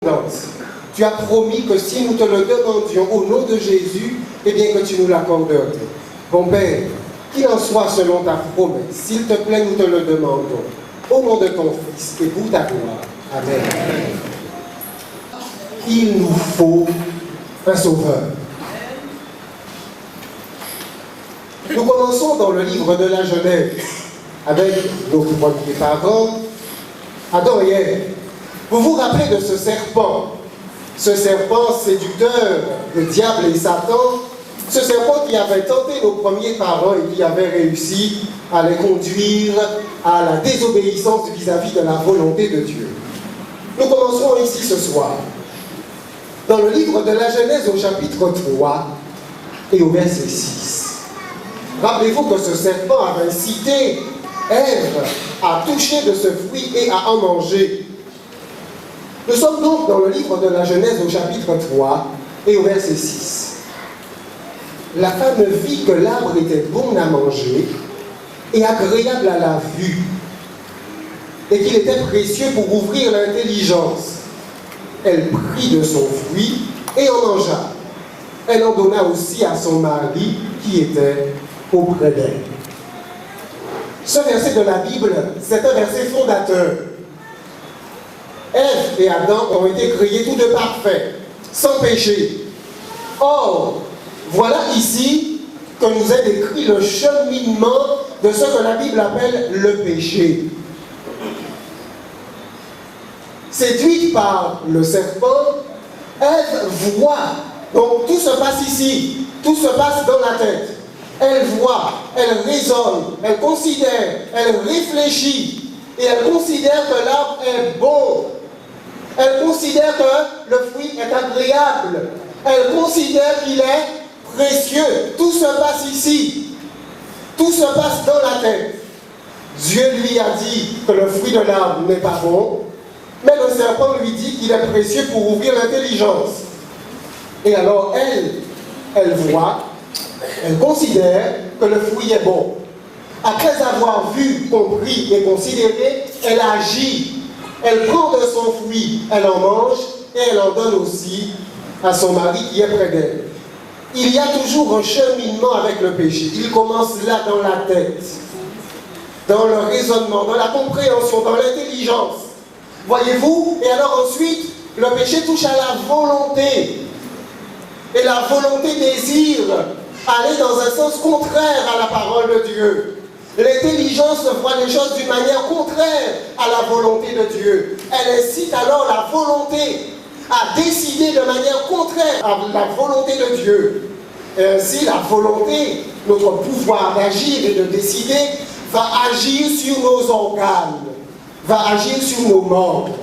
Tu as promis que si nous te le demandions au nom de Jésus, eh bien que tu nous l'accorderais. Bon Père, qu'il en soit selon ta promesse, s'il te plaît, nous te le demandons. Au nom de ton Fils et pour ta gloire. Amen. Il nous faut un sauveur. Nous commençons dans le livre de la Genèse avec nos premiers parents, Adam et Ève. Vous vous rappelez de ce serpent séducteur, le diable et Satan, ce serpent qui avait tenté nos premiers parents et qui avait réussi à les conduire à la désobéissance vis-à-vis de la volonté de Dieu. Nous commencerons ici ce soir, dans le livre de la Genèse au chapitre 3 et au verset 6. Rappelez-vous que ce serpent avait incité Ève à toucher de ce fruit et à en manger. Nous sommes donc dans le livre de la Genèse au chapitre 3 et au verset 6. La femme vit que l'arbre était bon à manger et agréable à la vue, et qu'il était précieux pour ouvrir l'intelligence. Elle prit de son fruit et en mangea. Elle en donna aussi à son mari qui était auprès d'elle. Ce verset de la Bible, c'est un verset fondateur. Ève et Adam ont été créés tous deux parfaits, sans péché. Or, voilà ici que nous est décrit le cheminement de ce que la Bible appelle le péché. Séduite par le serpent, Ève voit, donc tout se passe ici, tout se passe dans la tête. Elle voit, elle raisonne, elle considère, elle réfléchit, et elle considère que l'arbre est bon. Elle considère que le fruit est agréable. Elle considère qu'il est précieux. Tout se passe ici. Tout se passe dans la tête. Dieu lui a dit que le fruit de l'arbre n'est pas bon, mais le serpent lui dit qu'il est précieux pour ouvrir l'intelligence. Et alors elle voit, elle considère que le fruit est bon. Après avoir vu, compris et considéré, elle agit. Elle prend de son fruit, elle en mange et elle en donne aussi à son mari qui est près d'elle. Il y a toujours un cheminement avec le péché. Il commence là dans la tête, dans le raisonnement, dans la compréhension, dans l'intelligence. Voyez-vous? Et alors ensuite, le péché touche à la volonté. Et la volonté désire aller dans un sens contraire à la parole de Dieu. L'intelligence voit les choses d'une manière contraire à la volonté de Dieu. Elle incite alors la volonté à décider de manière contraire à la volonté de Dieu. Et ainsi, la volonté, notre pouvoir d'agir et de décider, va agir sur nos organes, va agir sur nos membres.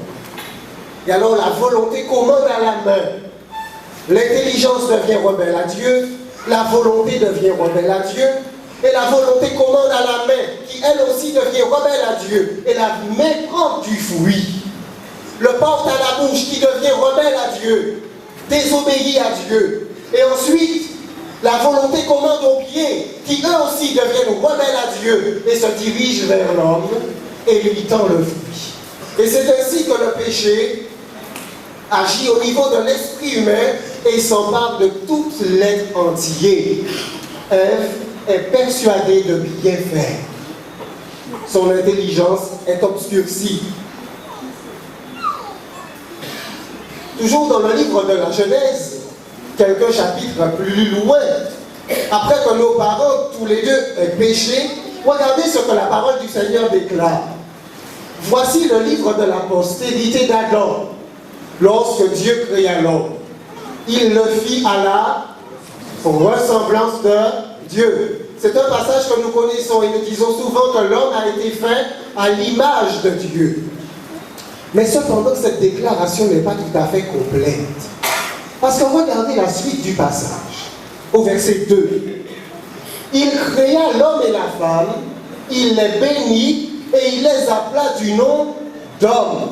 Et alors la volonté commande à la main. L'intelligence devient rebelle à Dieu, la volonté devient rebelle à Dieu, et la volonté commande à la main, qui elle aussi devient rebelle à Dieu. Et la main prend du fruit, le porte à la bouche, qui devient rebelle à Dieu, désobéit à Dieu. Et ensuite, la volonté commande aux pieds, qui eux aussi deviennent rebelles à Dieu, et se dirigent vers l'homme, et lui tend le fruit. Et c'est ainsi que le péché agit au niveau de l'esprit humain, et s'empare de tout l'être entier. Ève est persuadée de bien faire. Son intelligence est obscurcie. Toujours dans le livre de la Genèse, quelques chapitres plus loin, après que nos parents, tous les deux, aient péché, regardez ce que la parole du Seigneur déclare. Voici le livre de la postérité d'Adam. Lorsque Dieu créa l'homme, il le fit à la ressemblance de Dieu. C'est un passage que nous connaissons et nous disons souvent que l'homme a été fait à l'image de Dieu. Mais cependant, cette déclaration n'est pas tout à fait complète. Parce que regardez la suite du passage, au verset 2. Il créa l'homme et la femme, il les bénit et il les appela du nom d'homme.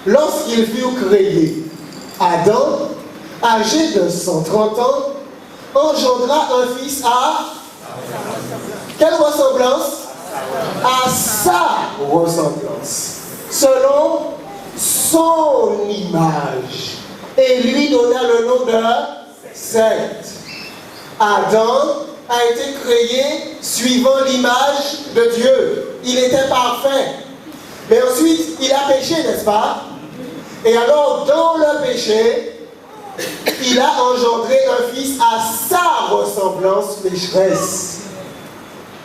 Lorsqu'ils furent créés, Adam, âgé de 130 ans, engendra un fils à quelle ressemblance? À sa ressemblance, selon son image et lui donna le nom de Seth. Adam a été créé suivant l'image de Dieu. Il était parfait. Mais ensuite, il a péché, n'est-ce pas? Et alors, dans le péché, il a engendré un fils à sa ressemblance pécheresse.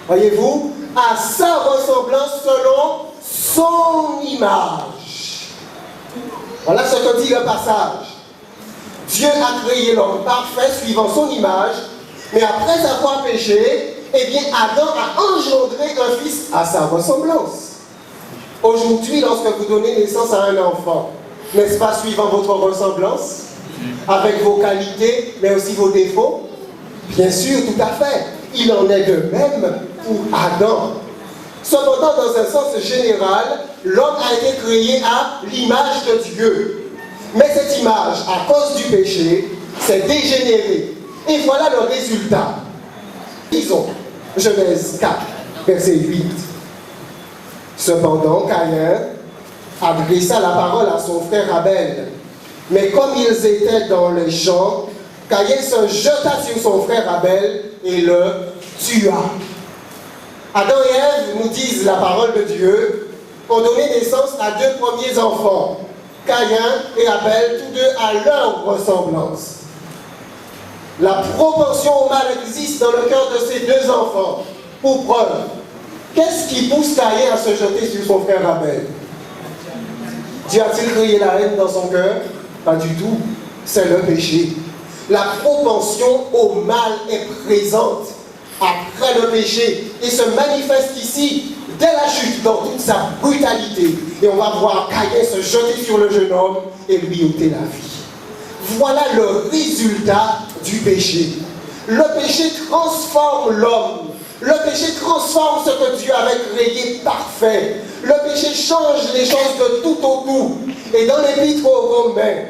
Voyez-vous? À sa ressemblance selon son image. Voilà ce que dit le passage. Dieu a créé l'homme parfait suivant son image, mais après avoir péché, eh bien Adam a engendré un fils à sa ressemblance. Aujourd'hui, lorsque vous donnez naissance à un enfant, n'est-ce pas suivant votre ressemblance, avec vos qualités, mais aussi vos défauts? Bien sûr, tout à fait. Il en est de même pour Adam. Cependant, dans un sens général, l'homme a été créé à l'image de Dieu. Mais cette image, à cause du péché, s'est dégénérée. Et voilà le résultat. Disons, Genèse 4, verset 8. Cependant, Caïn adressa la parole à son frère Abel. Mais comme ils étaient dans les champs, Caïn se jeta sur son frère Abel et le tua. Adam et Ève, nous disent la parole de Dieu, ont donné naissance à deux premiers enfants, Caïn et Abel, tous deux à leur ressemblance. La propension au mal existe dans le cœur de ces deux enfants. Pour preuve, qu'est-ce qui pousse Caïn à se jeter sur son frère Abel? Dieu a-t-il créé la haine dans son cœur? Pas du tout. C'est le péché. La propension au mal est présente après le péché et se manifeste ici dès la chute dans toute sa brutalité. Et on va voir Caïn se jeter sur le jeune homme et lui ôter la vie. Voilà le résultat du péché. Le péché transforme l'homme. Le péché transforme ce que Dieu avait créé parfait. Le péché change les choses de tout au tout. Et dans l'épître aux Romains,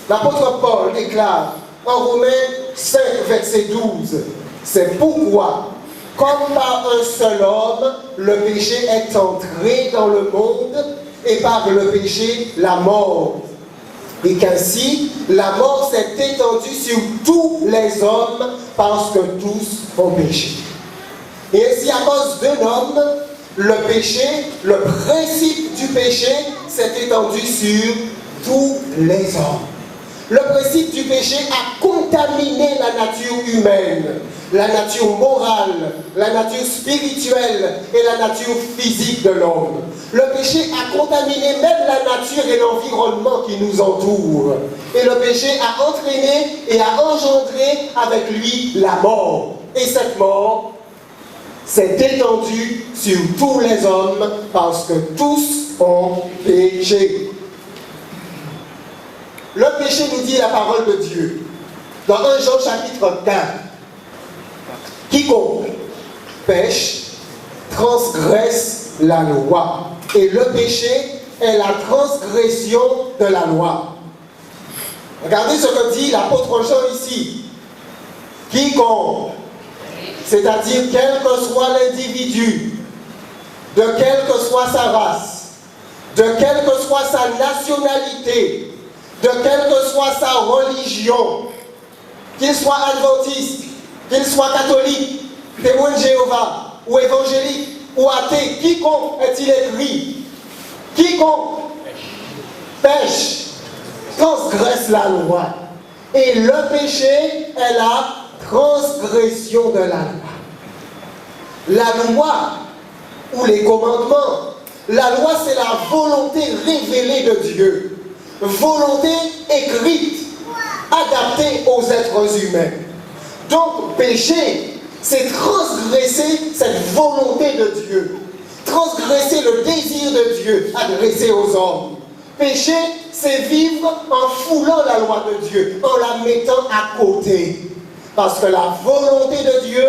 l'apôtre Paul déclare en Romains 5, verset 12, c'est pourquoi, comme par un seul homme, le péché est entré dans le monde, et par le péché, la mort. Et qu'ainsi, la mort s'est étendue sur tous les hommes, parce que tous ont péché. Et ainsi, à cause d'un homme, le péché, le principe du péché, s'est étendu sur tous les hommes. Le principe du péché a contaminé la nature humaine, la nature morale, la nature spirituelle et la nature physique de l'homme. Le péché a contaminé même la nature et l'environnement qui nous entoure. Et le péché a entraîné et a engendré avec lui la mort. Et cette mort s'est étendue sur tous les hommes parce que tous ont péché. Le péché, nous dit la parole de Dieu, dans 1 Jean chapitre 4, quiconque pêche transgresse la loi. Et le péché est la transgression de la loi. Regardez ce que dit l'apôtre Jean ici. Quiconque, c'est-à-dire quel que soit l'individu, de quelle que soit sa race, de quelle que soit sa nationalité, de quelle que soit sa religion, qu'il soit adventiste, qu'il soit catholique, témoin de Jéhovah, ou évangélique, ou athée, quiconque est-il écrit, quiconque pêche, transgresse la loi. Et le péché est la transgression de la loi. La loi, ou les commandements, la loi c'est la volonté révélée de Dieu. Volonté écrite, adaptée aux êtres humains. Donc, péché, c'est transgresser cette volonté de Dieu, transgresser le désir de Dieu adressé aux hommes. Péché, c'est vivre en foulant la loi de Dieu, en la mettant à côté. Parce que la volonté de Dieu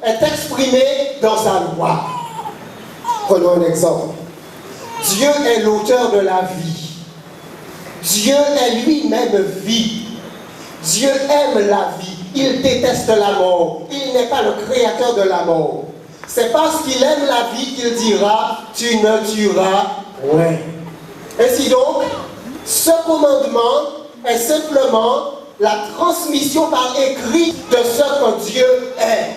est exprimée dans sa loi. Prenons un exemple. Dieu est l'auteur de la vie. Dieu est lui-même vie. Dieu aime la vie. Il déteste la mort. Il n'est pas le créateur de la mort. C'est parce qu'il aime la vie qu'il dira « Tu ne tueras point ». Ainsi donc, Ce commandement est simplement la transmission par écrit de ce que Dieu est.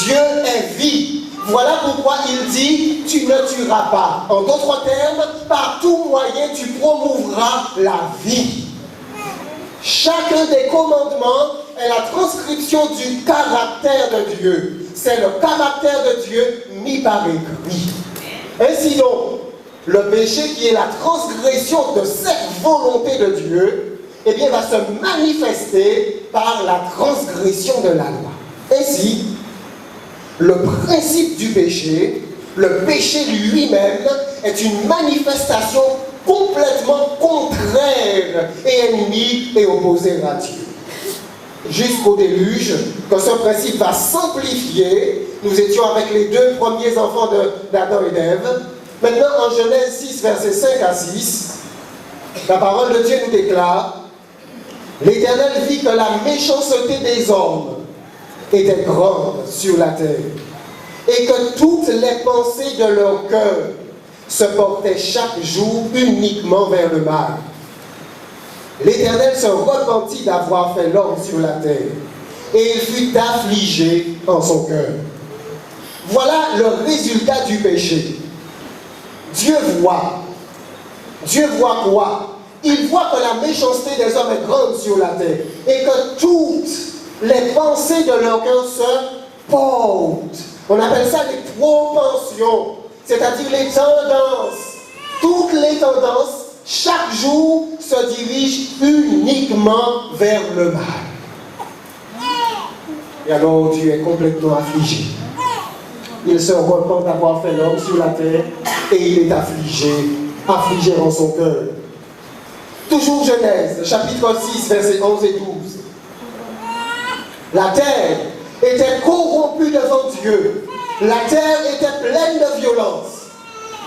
Dieu est vie. Voilà pourquoi il dit « tu ne tueras pas ». En d'autres termes, par tout moyen, tu promouvras la vie. Chacun des commandements est la transcription du caractère de Dieu. C'est le caractère de Dieu mis par écrit. Ainsi donc, le péché qui est la transgression de cette volonté de Dieu, eh bien, va se manifester par la transgression de la loi. Ainsi, le principe du péché, le péché lui-même, est une manifestation complètement contraire et ennemie et opposée à Dieu. Jusqu'au déluge, quand ce principe va s'amplifier, nous étions avec les deux premiers enfants d'Adam et d'Ève. Maintenant, en Genèse 6, versets 5 à 6, la parole de Dieu nous déclare « L'Éternel vit que la méchanceté des hommes était grande sur la terre, et que toutes les pensées de leur cœur se portaient chaque jour uniquement vers le mal. L'Éternel se repentit d'avoir fait l'homme sur la terre, et il fut affligé en son cœur. » Voilà le résultat du péché. Dieu voit. Dieu voit quoi? Il voit que la méchanceté des hommes est grande sur la terre, et que toutes les pensées de leur cœur se portent. On appelle ça les propensions, c'est-à-dire les tendances. Toutes les tendances, chaque jour, se dirigent uniquement vers le mal. Et alors Dieu est complètement affligé. Il se repent d'avoir fait l'homme sur la terre et il est affligé en son cœur. Toujours Genèse, chapitre 6, versets 11 et 12. La terre était corrompue devant Dieu. La terre était pleine de violence.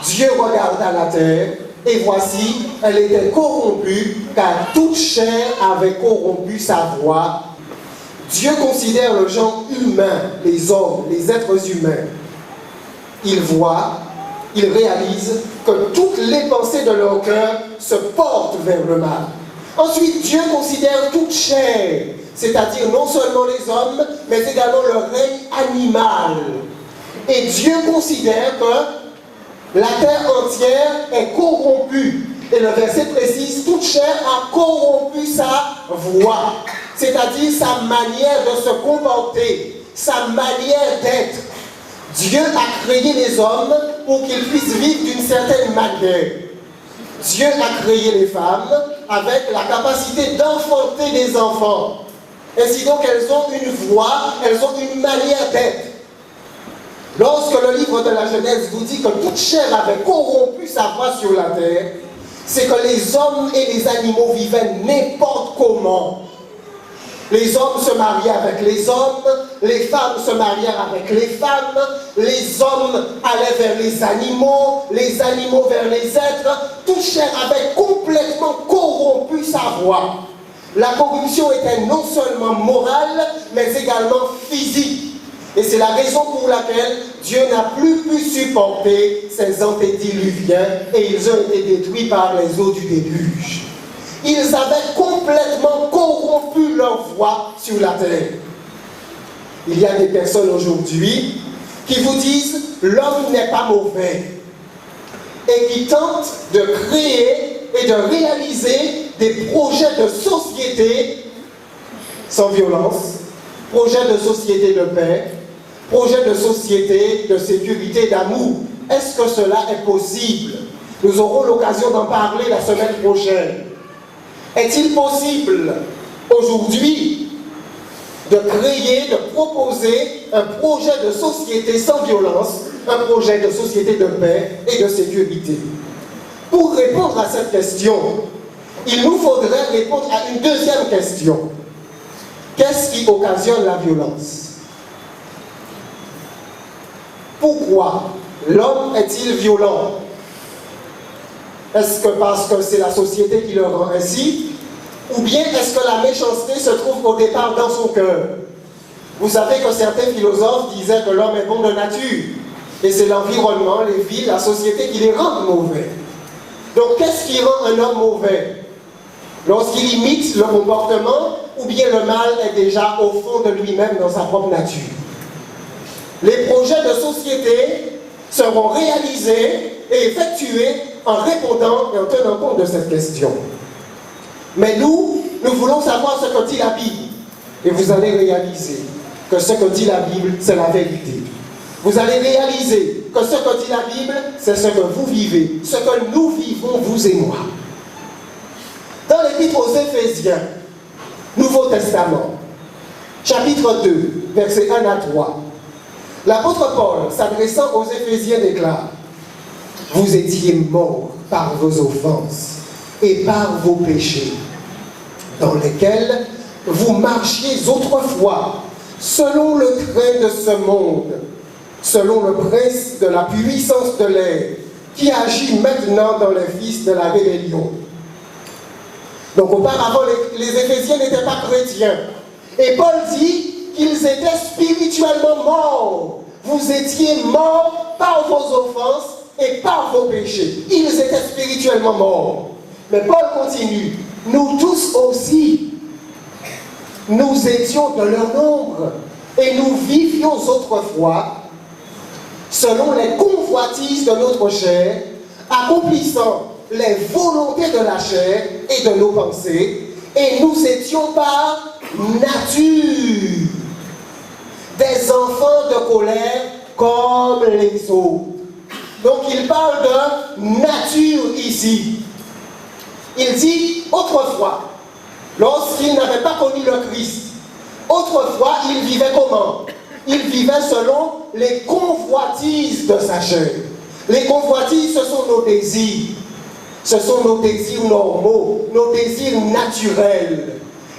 Dieu regarda la terre, et voici, elle était corrompue, car toute chair avait corrompu sa voix. Dieu considère le genre humain, les hommes, les êtres humains. Il voit, il réalise que toutes les pensées de leur cœur se portent vers le mal. Ensuite, Dieu considère toute chair, c'est-à-dire non seulement les hommes, mais également le règne animal. Et Dieu considère que la terre entière est corrompue. Et le verset précise, toute chair a corrompu sa voix, c'est-à-dire sa manière de se comporter, sa manière d'être. Dieu a créé les hommes pour qu'ils puissent vivre d'une certaine manière. Dieu a créé les femmes avec la capacité d'enfanter des enfants. Ainsi donc, elles ont une voix, elles ont une manière d'être. Lorsque le livre de la Genèse vous dit que toute chair avait corrompu sa voix sur la terre, c'est que les hommes et les animaux vivaient n'importe comment. Les hommes se mariaient avec les hommes, les femmes se mariaient avec les femmes, les hommes allaient vers les animaux vers les êtres. Toute chair avait complètement corrompu sa voix. La corruption était non seulement morale, mais également physique. Et c'est la raison pour laquelle Dieu n'a plus pu supporter ces antédiluviens et ils ont été détruits par les eaux du déluge. Ils avaient complètement corrompu leur voix sur la terre. Il y a des personnes aujourd'hui qui vous disent « l'homme n'est pas mauvais » et qui tentent de créer et de réaliser des projets de société sans violence, projets de société de paix, projets de société de sécurité, d'amour. Est-ce que cela est possible? Nous aurons l'occasion d'en parler la semaine prochaine. Est-il possible aujourd'hui de créer, de proposer un projet de société sans violence, un projet de société de paix et de sécurité? Pour répondre à cette question, il nous faudrait répondre à une deuxième question. Qu'est-ce qui occasionne la violence? Pourquoi l'homme est-il violent? Est-ce que parce que c'est la société qui le rend ainsi? Ou bien est-ce que la méchanceté se trouve au départ dans son cœur? Vous savez que certains philosophes disaient que l'homme est bon de nature. Et c'est l'environnement, les villes, la société qui les rendent mauvais. Donc qu'est-ce qui rend un homme mauvais? lorsqu'il imite le comportement, ou bien le mal est déjà au fond de lui-même dans sa propre nature. Les projets de société seront réalisés et effectués en répondant et en tenant compte de cette question. Mais nous voulons savoir ce que dit la Bible. Et vous allez réaliser que ce que dit la Bible, c'est la vérité. Vous allez réaliser que ce que dit la Bible, c'est ce que vous vivez, ce que nous vivons, vous et moi. Dans l'Épître aux Éphésiens, Nouveau Testament, chapitre 2, versets 1 à 3, l'apôtre Paul, s'adressant aux Éphésiens, déclare: « Vous étiez morts par vos offenses et par vos péchés, dans lesquels vous marchiez autrefois, selon le train de ce monde, selon le prince de la puissance de l'air, qui agit maintenant dans les fils de la rébellion. » Donc auparavant, les Éphésiens n'étaient pas chrétiens. Et Paul dit qu'ils étaient spirituellement morts. Vous étiez morts par vos offenses et par vos péchés. Ils étaient spirituellement morts. Mais Paul continue. Nous tous aussi, nous étions de leur nombre. Et nous vivions autrefois selon les convoitises de notre chair, accomplissant les volontés de la chair et de nos pensées, et nous étions par nature des enfants de colère comme les autres. Donc il parle de nature ici. Il dit autrefois, lorsqu'il n'avait pas connu le Christ, autrefois il vivait comment? Il vivait selon les convoitises de sa chair. Les convoitises, ce sont nos désirs. Ce sont nos désirs normaux, nos désirs naturels.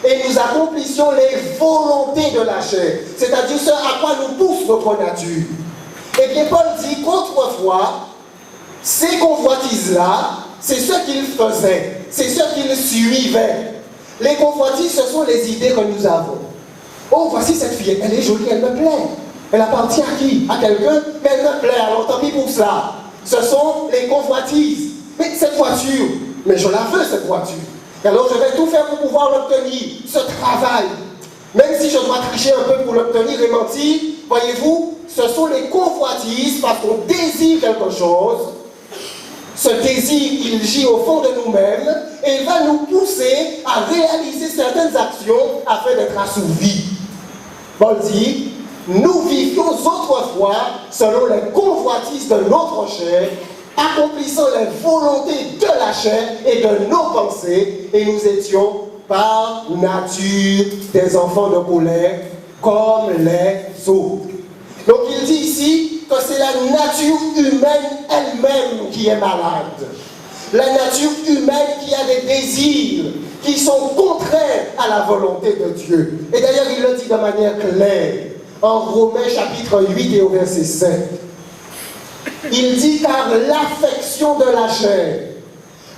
Et nous accomplissions les volontés de la chair, c'est-à-dire ce à quoi nous pousse notre nature. Et bien Paul dit qu'autrefois, ces convoitises-là, c'est ce qu'il faisait, c'est ce qu'il suivait. Les convoitises, ce sont les idées que nous avons. Oh, voici cette fille, elle est jolie, elle me plaît. Elle appartient à qui? À quelqu'un, mais elle me plaît, alors tant pis pour cela. Ce sont les convoitises. Mais cette voiture, mais je la veux cette voiture. Et alors je vais tout faire pour pouvoir l'obtenir. Ce travail, même si je dois tricher un peu pour l'obtenir et mentir, voyez-vous, ce sont les convoitises parce qu'on désire quelque chose. Ce désir, il gît au fond de nous-mêmes et il va nous pousser à réaliser certaines actions afin d'être assouvis. Paul dit, nous vivions autrefois selon les convoitises de notre chair, accomplissant les volontés de la chair et de nos pensées, et nous étions par nature des enfants de colère comme les autres. Donc il dit ici que c'est la nature humaine elle-même qui est malade. La nature humaine qui a des désirs qui sont contraires à la volonté de Dieu. Et d'ailleurs il le dit de manière claire en Romains chapitre 8 et au verset 7. Il dit car l'affection de la chair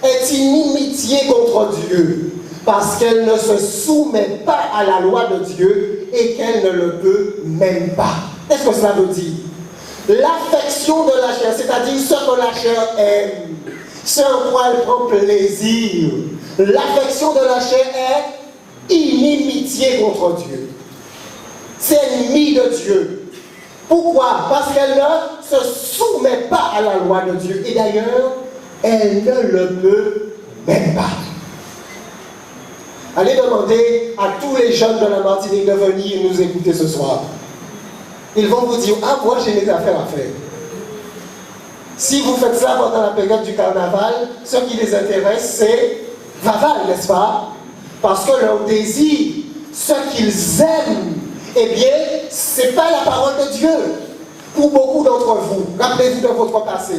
est inimitié contre Dieu, parce qu'elle ne se soumet pas à la loi de Dieu et qu'elle ne le peut même pas. Qu'est-ce que cela veut dire? L'affection de la chair, c'est-à-dire ce que la chair aime, ce en quoi elle prend plaisir. L'affection de la chair est inimitié contre Dieu. C'est ennemi de Dieu. Pourquoi? Parce qu'elle ne se soumet pas à la loi de Dieu. Et d'ailleurs, elle ne le peut même pas. Allez demander à tous les jeunes de la Martinique de venir nous écouter ce soir. Ils vont vous dire, ah, moi j'ai mes affaires à faire. Si vous faites ça pendant la période du carnaval, ce qui les intéresse, c'est Vaval, n'est-ce pas? Parce que leur désir, ce qu'ils aiment, eh bien, ce n'est pas la parole de Dieu. Pour beaucoup d'entre vous, rappelez-vous de votre passé.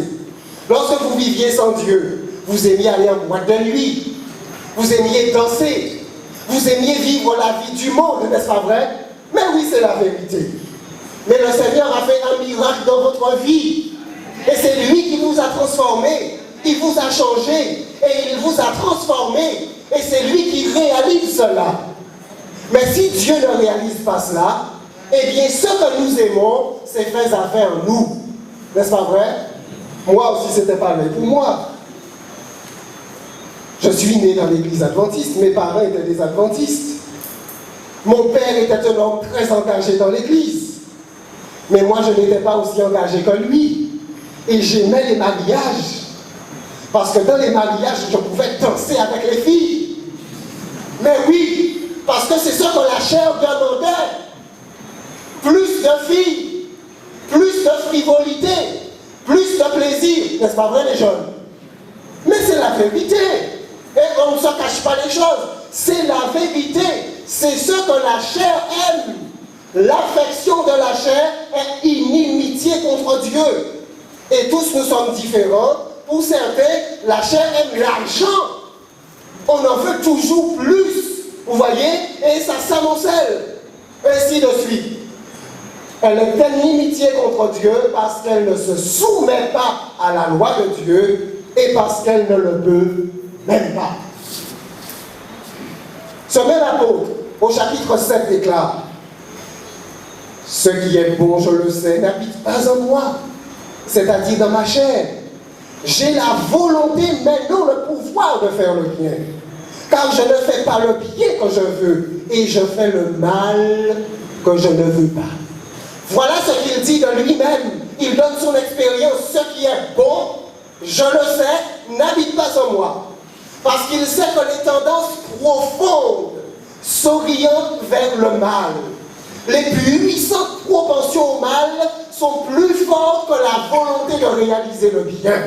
Lorsque vous viviez sans Dieu, vous aimiez aller en boîte de nuit, vous aimiez danser, vous aimiez vivre la vie du monde, n'est-ce pas vrai? Mais oui, c'est la vérité. Mais le Seigneur a fait un miracle dans votre vie. Et c'est lui qui vous a transformé, il vous a changé, et il vous a transformé. Et c'est lui qui réalise cela. Mais si Dieu ne réalise pas cela, eh bien, ce que nous aimons, c'est fait à faire nous. N'est-ce pas vrai? Moi aussi, c'était pareil pour moi. Je suis né dans l'église adventiste, mes parents étaient des adventistes. Mon père était un homme très engagé dans l'église. Mais moi, je n'étais pas aussi engagé que lui. Et j'aimais les mariages. Parce que dans les mariages, je pouvais danser avec les filles. Mais oui, parce que c'est ce que la chair demandait. Plus de filles, plus de frivolité, plus de plaisir. N'est-ce pas vrai, les jeunes? Mais c'est la vérité. Et on ne se cache pas les choses. C'est la vérité. C'est ce que la chair aime. L'affection de la chair est inimitié contre Dieu. Et tous nous sommes différents. Pour certains, la chair aime l'argent. On en veut toujours plus. Vous voyez? Et ça s'amoncelle. Ainsi de suite. Elle est en inimitié contre Dieu parce qu'elle ne se soumet pas à la loi de Dieu et parce qu'elle ne le peut même pas. Ce même apôtre, au chapitre 7, déclare: ce qui est bon, je le sais, n'habite pas en moi, c'est-à-dire dans ma chair. J'ai la volonté, mais non le pouvoir de faire le bien. Car je ne fais pas le bien que je veux, et je fais le mal que je ne veux pas. Voilà ce qu'il dit de lui-même. Il donne son expérience. Ce qui est bon, je le sais, n'habite pas en moi. Parce qu'il sait que les tendances profondes s'orientent vers le mal. Les puissantes propensions au mal sont plus fortes que la volonté de réaliser le bien.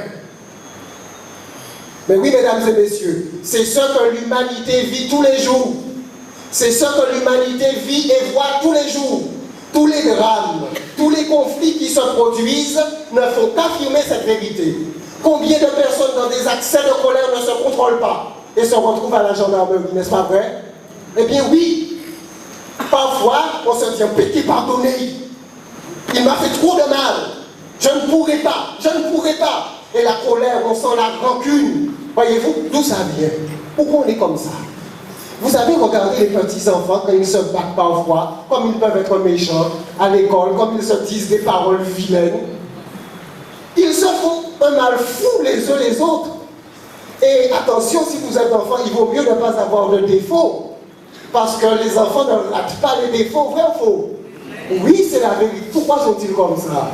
Mais oui, mesdames et messieurs, c'est ce que l'humanité vit tous les jours. C'est ce que l'humanité vit et voit tous les jours. Tous les drames, tous les conflits qui se produisent ne font qu'affirmer cette vérité. Combien de personnes dans des accès de colère ne se contrôlent pas et se retrouvent à la gendarmerie, n'est-ce pas vrai? Eh bien oui, parfois on se dit: pété, pardonnez, il m'a fait trop de mal, je ne pourrai pas, je ne pourrai pas. Et la colère, on sent la rancune. Voyez-vous, d'où ça vient? Pourquoi on est comme ça? Vous avez regardé les petits-enfants quand ils se battent parfois, comme ils peuvent être méchants à l'école, comme ils se disent des paroles vilaines. Ils se font un mal fou les uns les autres. Et attention, si vous êtes enfant, il vaut mieux ne pas avoir de défauts. Parce que les enfants ne ratent pas les défauts, vrai ou faux? Oui, c'est la vérité. Pourquoi sont-ils comme ça?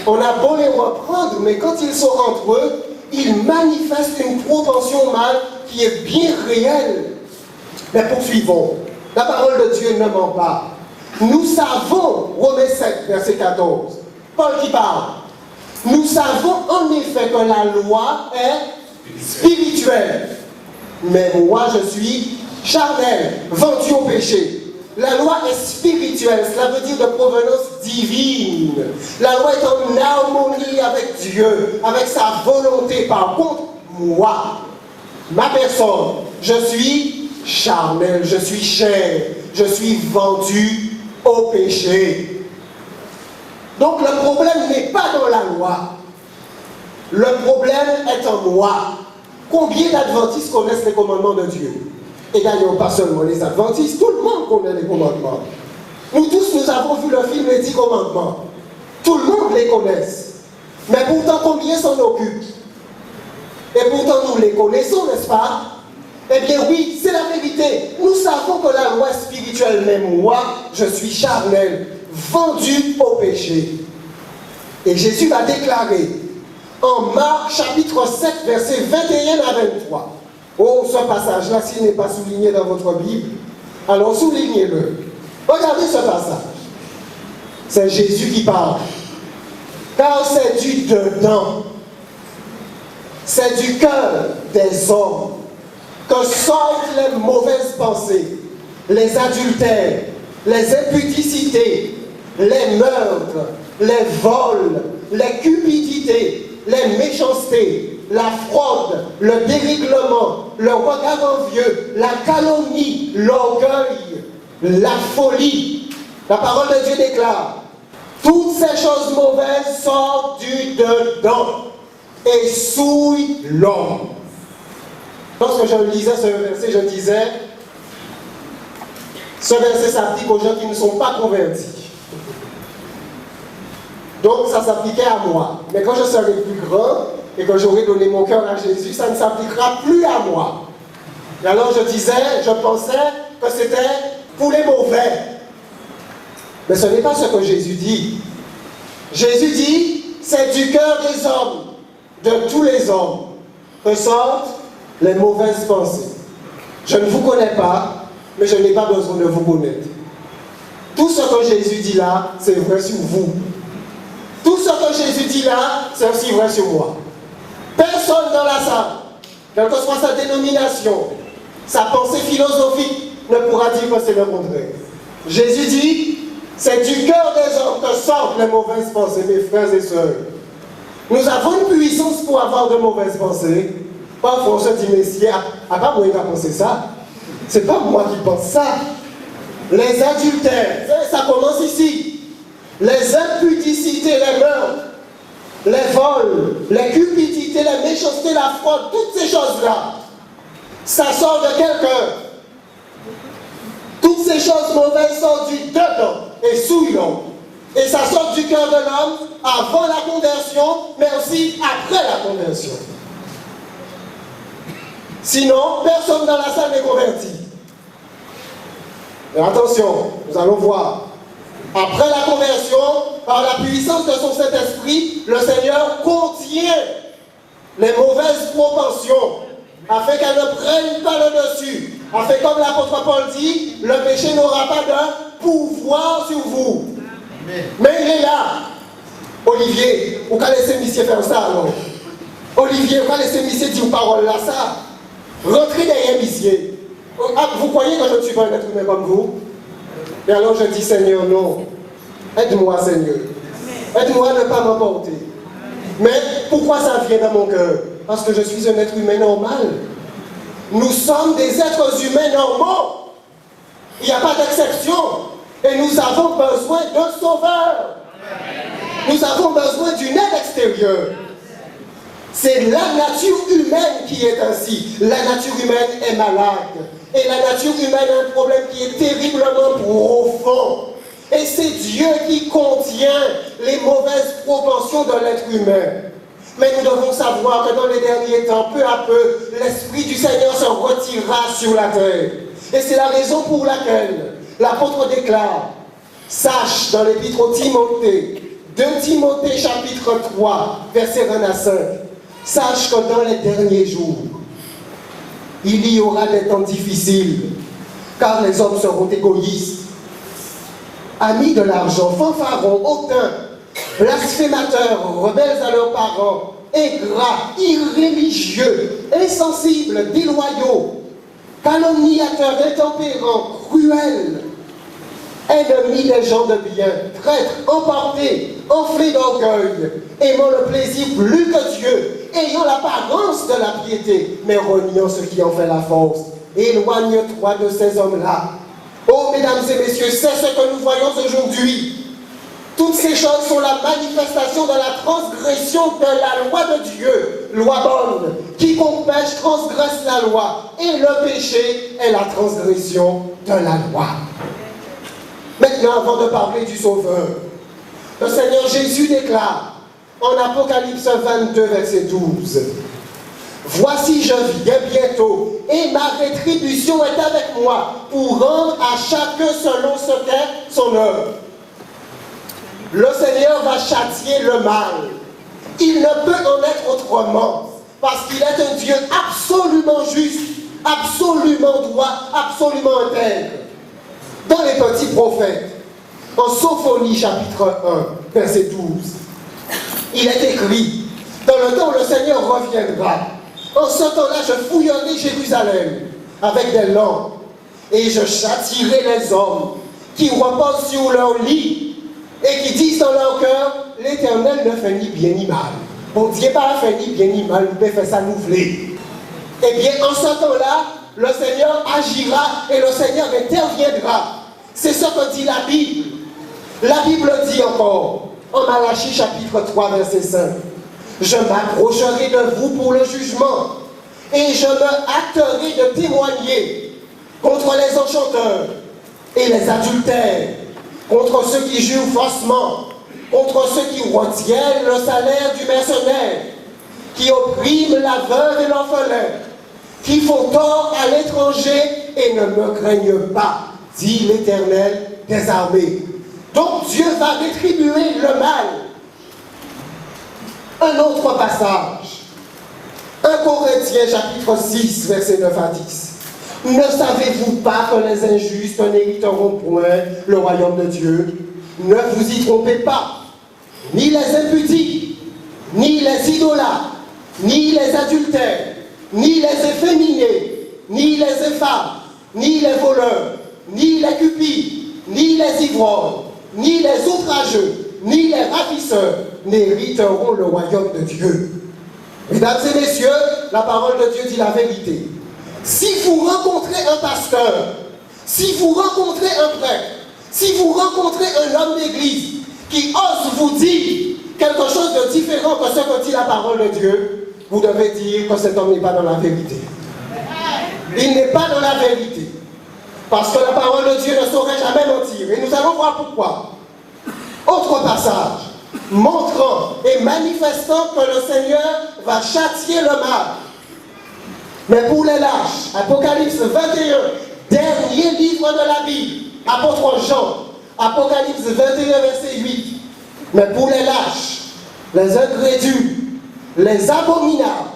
On a beau les reprendre, mais quand ils sont entre eux, ils manifestent une propension au mal qui est bien réelle. Mais poursuivons. La parole de Dieu ne ment pas. Nous savons, Romains 7, verset 14, Paul qui parle. Nous savons en effet que la loi est spirituelle. Mais moi je suis charnel, vendu au péché. La loi est spirituelle, cela veut dire de provenance divine. La loi est en harmonie avec Dieu, avec sa volonté. Par contre, moi, ma personne, je suis charnel, je suis chair, je suis vendu au péché. Donc le problème n'est pas dans la loi. Le problème est en moi. Combien d'adventistes connaissent les commandements de Dieu? Et d'ailleurs, pas seulement les adventistes, tout le monde connaît les commandements. Nous tous, nous avons vu le film Les 10 commandements. Tout le monde les connaît. Mais pourtant, combien s'en occupent? Et pourtant, nous les connaissons, n'est-ce pas? Eh bien oui, c'est la vérité. Nous savons que la loi est spirituelle, mais moi, je suis charnel, vendu au péché. Et Jésus va déclarer en Marc chapitre 7, versets 21 à 23. Oh, ce passage-là, s'il n'est pas souligné dans votre Bible, alors soulignez-le. Regardez ce passage. C'est Jésus qui parle. Car c'est du dedans, c'est du cœur des hommes que sortent les mauvaises pensées, les adultères, les impudicités, les meurtres, les vols, les cupidités, les méchancetés, la fraude, le dérèglement, le regard envieux, la calomnie, l'orgueil, la folie. La parole de Dieu déclare: toutes ces choses mauvaises sortent du dedans et souillent l'homme. Lorsque je lisais ce verset, je disais, ce verset s'applique aux gens qui ne sont pas convertis. Donc ça s'appliquait à moi. Mais quand je serai plus grand, et que j'aurai donné mon cœur à Jésus, ça ne s'appliquera plus à moi. Et alors je pensais que c'était pour les mauvais. Mais ce n'est pas ce que Jésus dit. Jésus dit, c'est du cœur des hommes, de tous les hommes, que sortent les mauvaises pensées. Je ne vous connais pas, mais je n'ai pas besoin de vous connaître. Tout ce que Jésus dit là, c'est vrai sur vous. Tout ce que Jésus dit là, c'est aussi vrai sur moi. Personne dans la salle, quelle que soit sa dénomination, sa pensée philosophique, ne pourra dire que c'est le contraire. Jésus dit, c'est du cœur des hommes que sortent les mauvaises pensées, mes frères et sœurs. Nous avons une puissance pour avoir de mauvaises pensées. Parfois on se dit, mais si, pas moi qui a pensé ça. C'est pas moi qui pense ça. Les adultères, ça commence ici. Les impudicités, les meurtres, les vols, les cupidités, les méchancetés, la fraude, toutes ces choses-là, ça sort de quelqu'un. Toutes ces choses mauvaises sortent du dedans et souillent l'homme. Et ça sort du cœur de l'homme avant la conversion, mais aussi après la conversion. Sinon, personne dans la salle n'est converti. Et attention, nous allons voir. Après la conversion, par la puissance de son Saint-Esprit, le Seigneur contient les mauvaises propensions, afin qu'elles ne prennent pas le dessus. Afin, comme l'apôtre Paul dit, le péché n'aura pas de pouvoir sur vous. Amen. Mais il est là. Olivier, vous allez laisser monsieur faire ça alors. Olivier, vous allez laisser monsieur dire une parole là, ça. Rentrez derrière monsieur. Vous croyez que je ne suis pas un être humain comme vous? Et alors je dis, Seigneur, non. Aide-moi, Seigneur. Aide-moi à ne pas m'emporter. Mais pourquoi ça vient dans mon cœur? Parce que je suis un être humain normal. Nous sommes des êtres humains normaux. Il n'y a pas d'exception. Et nous avons besoin d'un sauveur. Nous avons besoin d'une aide extérieure. C'est la nature humaine qui est ainsi. La nature humaine est malade. Et la nature humaine a un problème qui est terriblement profond. Et c'est Dieu qui contient les mauvaises propensions de l'être humain. Mais nous devons savoir que dans les derniers temps, peu à peu, l'Esprit du Seigneur se retirera sur la terre. Et c'est la raison pour laquelle l'apôtre déclare, sache dans l'épître au Timothée, 2 Timothée chapitre 3, versets 1 à 5, sache que dans les derniers jours, il y aura des temps difficiles, car les hommes seront égoïstes, amis de l'argent, fanfarons, hautains, blasphémateurs, rebelles à leurs parents, ingrats, irréligieux, insensibles, déloyaux, calomniateurs, intempérants, cruels, ennemis des gens de bien, traîtres, emportés, enflés d'orgueil, aimant le plaisir plus que Dieu, ayant l'apparence de la piété, mais reniant ce qui en fait la force. Éloigne-toi de ces hommes-là. Oh, mesdames et messieurs, c'est ce que nous voyons aujourd'hui. Toutes ces choses sont la manifestation de la transgression de la loi de Dieu, loi bonne. Quiconque pêche transgresse la loi, et le péché est la transgression de la loi. Maintenant, avant de parler du Sauveur, le Seigneur Jésus déclare en Apocalypse 22, verset 12, « Voici je viens bientôt, et ma rétribution est avec moi, pour rendre à chacun selon ce qu'est son œuvre. » Le Seigneur va châtier le mal. Il ne peut en être autrement, parce qu'il est un Dieu absolument juste, absolument droit, absolument intègre. Dans les petits prophètes, en Sophonie chapitre 1, verset 12, il est écrit, dans le temps où le Seigneur reviendra, en ce temps-là je fouillerai Jérusalem avec des lampes, et je châtierai les hommes qui reposent sur leur lit, et qui disent dans leur cœur, l'Éternel ne fait ni bien ni mal. Bon Dieu pas fait ni bien ni mal, il peut faire ça nous voulez. Eh bien, en ce temps-là, le Seigneur agira et le Seigneur interviendra. C'est ce que dit la Bible. La Bible dit encore, en Malachie chapitre 3, verset 5, « Je m'approcherai de vous pour le jugement, et je me hâterai de témoigner contre les enchanteurs et les adultères, contre ceux qui jurent faussement, contre ceux qui retiennent le salaire du mercenaire, qui oppriment la veuve et l'orphelin, qui font tort à l'étranger et ne me craignent pas, dit l'Éternel des armées. Donc Dieu va rétribuer le mal. Un autre passage. 1 Corinthiens chapitre 6, verset 9 à 10. Ne savez-vous pas que les injustes n'hériteront point le royaume de Dieu? Ne vous y trompez pas. Ni les impudiques, ni les idolâtres, ni les adultères, ni les efféminés, ni les infâmes, ni les voleurs, ni les cupides, ni les ivrognes, ni les outrageux, ni les ravisseurs n'hériteront le royaume de Dieu. Mesdames et messieurs, la parole de Dieu dit la vérité. Si vous rencontrez un pasteur, si vous rencontrez un prêtre, si vous rencontrez un homme d'église qui ose vous dire quelque chose de différent que ce que dit la parole de Dieu, vous devez dire que cet homme n'est pas dans la vérité. Il n'est pas dans la vérité. Parce que la parole de Dieu ne saurait jamais mentir. Et nous allons voir pourquoi. Autre passage, montrant et manifestant que le Seigneur va châtier le mal. Mais pour les lâches, Apocalypse 21, dernier livre de la Bible, apôtre Jean, Apocalypse 21, verset 8. Mais pour les lâches, les incrédules, les abominables,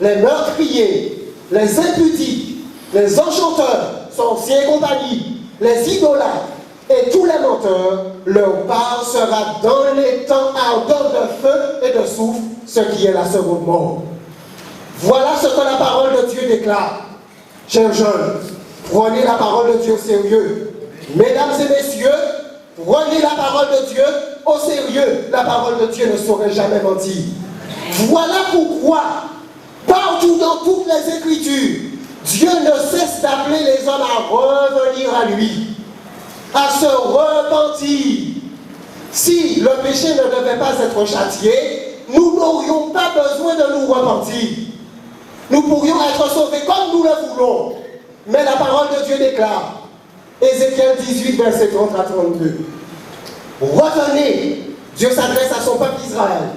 les meurtriers, les impudiques, les enchanteurs, sorciers et compagnie, les idolâtres et tous les menteurs, leur part sera dans les temps ardents de feu et de soufre, ce qui est la seconde mort. Voilà ce que la parole de Dieu déclare. Chers jeunes, prenez la parole de Dieu au sérieux. Mesdames et messieurs, prenez la parole de Dieu au sérieux. La parole de Dieu ne saurait jamais mentir. Voilà pourquoi, partout dans toutes les Écritures, Dieu ne cesse d'appeler les hommes à revenir à lui, à se repentir. Si le péché ne devait pas être châtié, nous n'aurions pas besoin de nous repentir. Nous pourrions être sauvés comme nous le voulons. Mais la parole de Dieu déclare, Ézéchiel 18, verset 30 à 32. Revenez, Dieu s'adresse à son peuple Israël.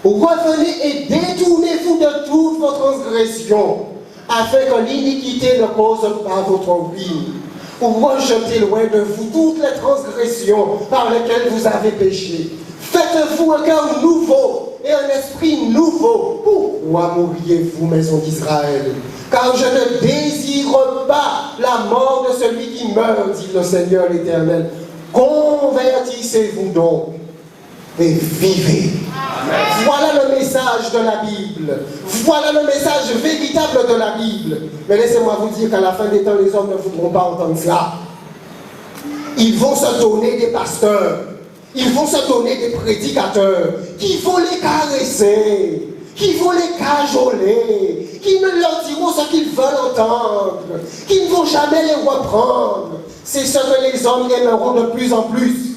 Revenez et détournez-vous de toutes vos transgressions, afin que l'iniquité ne cause pas votre ruine. Rejetez loin de vous toutes les transgressions par lesquelles vous avez péché. Faites-vous un cœur nouveau et un esprit nouveau. Pourquoi mourriez-vous, maison d'Israël? Car je ne désire pas la mort de celui qui meurt, dit le Seigneur l'Éternel. Convertissez-vous donc et vivez. Amen. Voilà le message de la Bible. Voilà le message véritable de la Bible. Mais laissez-moi vous dire qu'à la fin des temps, les hommes ne voudront pas entendre cela. Ils vont se donner des pasteurs. Ils vont se donner des prédicateurs qui vont les caresser, qui vont les cajoler, qui ne leur diront ce qu'ils veulent entendre, qui ne vont jamais les reprendre. C'est ce que les hommes aimeront de plus en plus.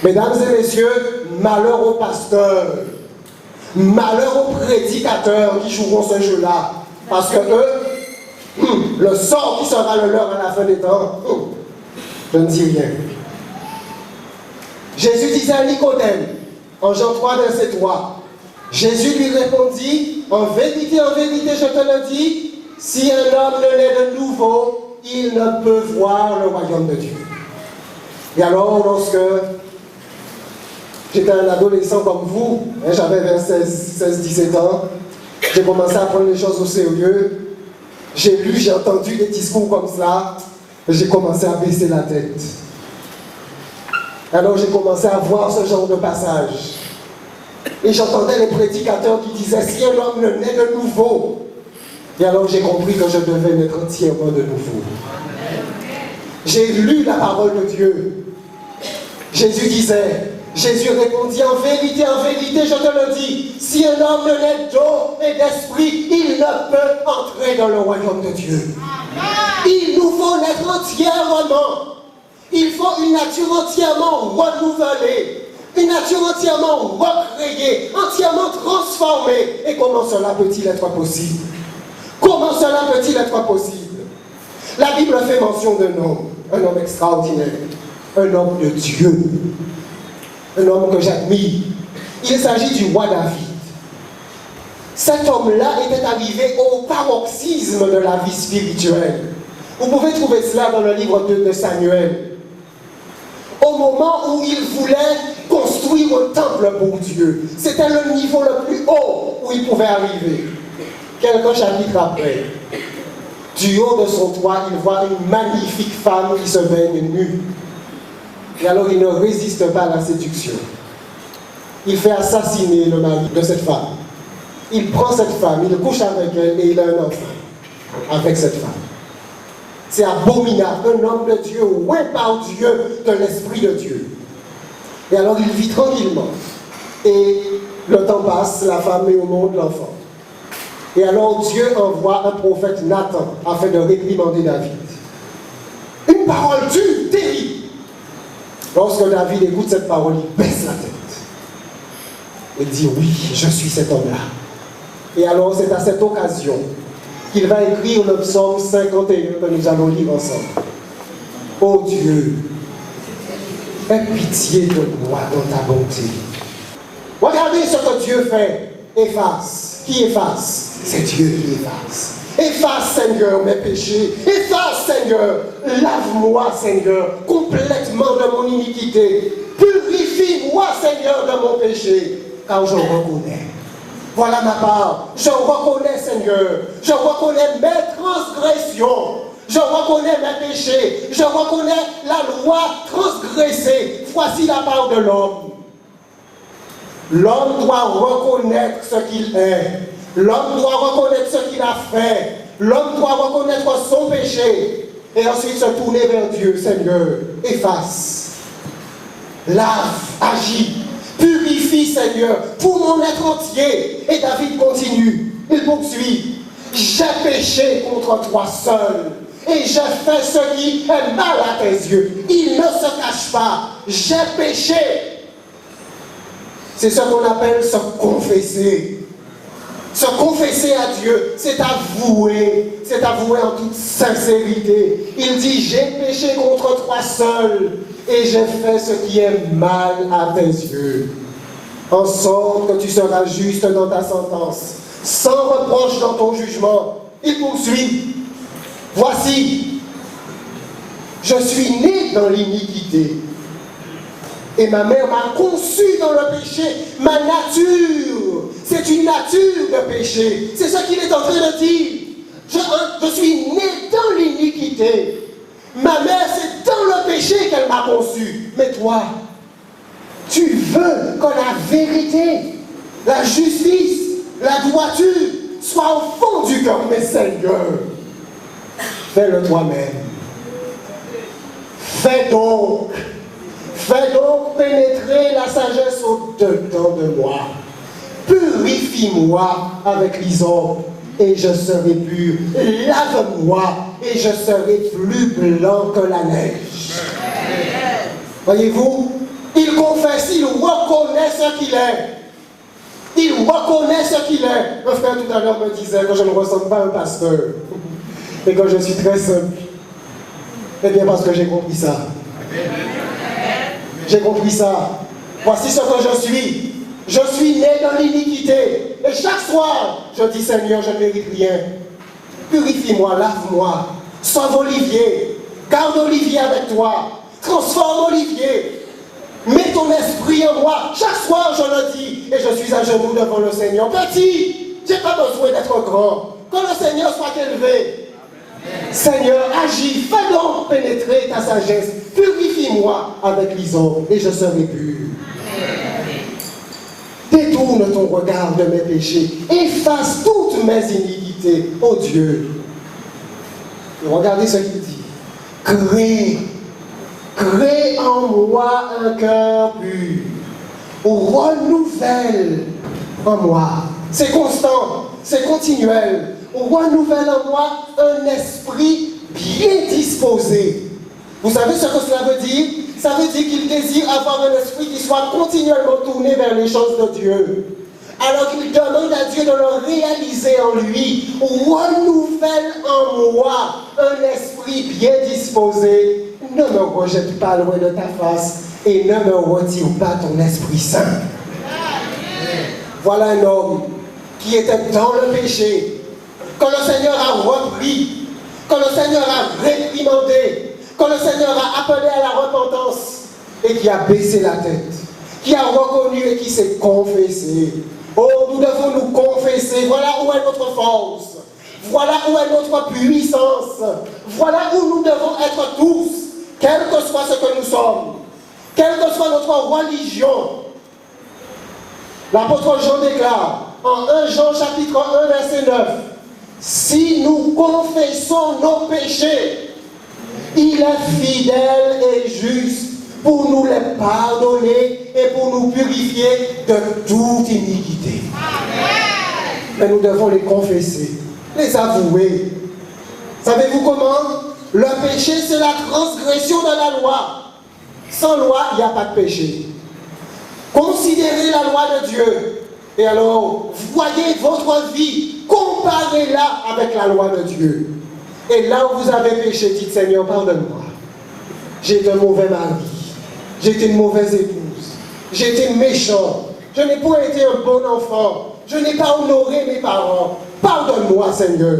Mesdames et messieurs, malheur aux pasteurs, malheur aux prédicateurs qui joueront ce jeu-là. Parce que eux, le sort qui sera le leur à la fin des temps, je ne dis rien. Jésus disait à Nicodème, en Jean 3, verset 3, Jésus lui répondit, en vérité, je te le dis, si un homme ne naît de nouveau, il ne peut voir le royaume de Dieu. Et alors, lorsque j'étais un adolescent comme vous, j'avais vers 16-17 ans, j'ai commencé à prendre les choses au sérieux, j'ai lu, j'ai entendu des discours comme ça, j'ai commencé à baisser la tête. Alors j'ai commencé à voir ce genre de passage. Et j'entendais les prédicateurs qui disaient, si un homme ne naît de nouveau. Et alors j'ai compris que je devais naître entièrement de nouveau. J'ai lu la parole de Dieu. Jésus répondit, en vérité, je te le dis, si un homme ne naît d'eau et d'esprit, il ne peut entrer dans le royaume de Dieu. Il nous faut naître entièrement. Il faut une nature entièrement renouvelée, une nature entièrement recréée, entièrement transformée. Et comment cela peut-il être possible? Comment cela peut-il être possible? La Bible fait mention d'un homme extraordinaire, un homme de Dieu, un homme que j'admire. Il s'agit du roi David. cet homme-là était arrivé au paroxysme de la vie spirituelle. Vous pouvez trouver cela dans le livre de Samuel. Au moment où il voulait construire un temple pour Dieu. C'était le niveau le plus haut où il pouvait arriver. Quelques chapitres après, du haut de son toit, il voit une magnifique femme qui se baigne nue. Et alors il ne résiste pas à la séduction. Il fait assassiner le mari de cette femme. Il prend cette femme, il couche avec elle et il a un enfant avec cette femme. C'est abominable, un homme de Dieu, oint par Dieu de l'Esprit de Dieu. Et alors il vit tranquillement. Et le temps passe, la femme met au monde l'enfant. Et alors Dieu envoie un prophète Nathan afin de réprimander David. Une parole dure, terrible. Lorsque David écoute cette parole, il baisse la tête. Il dit oui, je suis cet homme-là. Et alors c'est à cette occasion qu'il va écrire le psaume 51 que nous allons lire ensemble. Ô Dieu, aie pitié de moi dans ta bonté. Regardez ce que Dieu fait. Efface. Qui efface? C'est Dieu qui efface. Efface, Seigneur, mes péchés. Efface, Seigneur. Lave-moi, Seigneur, complètement de mon iniquité. Purifie-moi, Seigneur, de mon péché. Car je reconnais. Voilà ma part. Je reconnais, Seigneur. Je reconnais mes transgressions. Je reconnais mes péchés. Je reconnais la loi transgressée. Voici la part de l'homme. L'homme doit reconnaître ce qu'il est. L'homme doit reconnaître ce qu'il a fait. L'homme doit reconnaître son péché. Et ensuite se tourner vers Dieu. Seigneur, efface. Lave, agis. Purifie, Seigneur, pour mon être entier. Et David continue. Il poursuit. J'ai péché contre toi seul. Et j'ai fait ce qui est mal à tes yeux. Il ne se cache pas. J'ai péché. C'est ce qu'on appelle se confesser. Se confesser à Dieu, c'est avouer en toute sincérité. Il dit, j'ai péché contre toi seul et j'ai fait ce qui est mal à tes yeux. En sorte que tu seras juste dans ta sentence, sans reproche dans ton jugement. Il poursuit. Voici, je suis né dans l'iniquité. Et ma mère m'a conçu dans le péché. Ma nature, c'est une nature de péché. C'est ce qu'il est en train de dire. Je suis né dans l'iniquité. Ma mère, c'est dans le péché qu'elle m'a conçu. Mais toi, tu veux que la vérité, la justice, la droiture soient au fond du cœur. Mais Seigneur, fais-le toi-même. Fais donc pénétrer la sagesse au-dedans de moi. Purifie-moi avec l'hysope et je serai pur. Lave-moi et je serai plus blanc que la neige. Voyez-vous, il confesse, il reconnaît ce qu'il est. Il reconnaît ce qu'il est. Un frère tout à l'heure me disait que je ne ressemble pas à un pasteur et que je suis très simple. Eh bien parce que j'ai compris ça. J'ai compris ça. Voici ce que je suis. Je suis né dans l'iniquité. Et chaque soir, je dis Seigneur, je ne mérite rien. Purifie-moi, lave-moi. Sauve Olivier. Garde Olivier avec toi. Transforme Olivier. Mets ton esprit en moi. Chaque soir, je le dis. Et je suis à genoux devant le Seigneur. Petit, je n'ai pas besoin d'être grand. Que le Seigneur soit élevé. Seigneur, agis, fais donc pénétrer ta sagesse, purifie-moi avec l'hysope et je serai pur. Détourne ton regard de mes péchés, efface toutes mes iniquités, ô Dieu. Et regardez ce qu'il dit. Crée en moi un cœur pur, renouvelle en moi. C'est constant, c'est continuel. Renouvelle en moi un esprit bien disposé. Vous savez ce que cela veut dire? Ça veut dire qu'il désire avoir un esprit qui soit continuellement tourné vers les choses de Dieu. Alors qu'il demande à Dieu de le réaliser en lui. Renouvelle en moi un esprit bien disposé. Ne me rejette pas loin de ta face et ne me retire pas ton Esprit Saint. Voilà un homme qui était dans le péché, que le Seigneur a repris, que le Seigneur a réprimandé, que le Seigneur a appelé à la repentance et qui a baissé la tête, qui a reconnu et qui s'est confessé. Oh, nous devons nous confesser. Voilà où est notre force. Voilà où est notre puissance. Voilà où nous devons être tous, quel que soit ce que nous sommes, quelle que soit notre religion. L'apôtre Jean déclare en 1 Jean chapitre 1 verset 9, si nous confessons nos péchés, il est fidèle et juste pour nous les pardonner et pour nous purifier de toute iniquité. Mais nous devons les confesser, les avouer. Savez-vous comment? Le péché, c'est la transgression de la loi. Sans loi, il n'y a pas de péché. Considérez la loi de Dieu. Et alors, voyez votre vie, comparez-la avec la loi de Dieu. Et là où vous avez péché, dites Seigneur, pardonne-moi. J'ai été un mauvais mari. J'ai été une mauvaise épouse. J'ai été méchant. Je n'ai pas été un bon enfant. Je n'ai pas honoré mes parents. Pardonne-moi, Seigneur.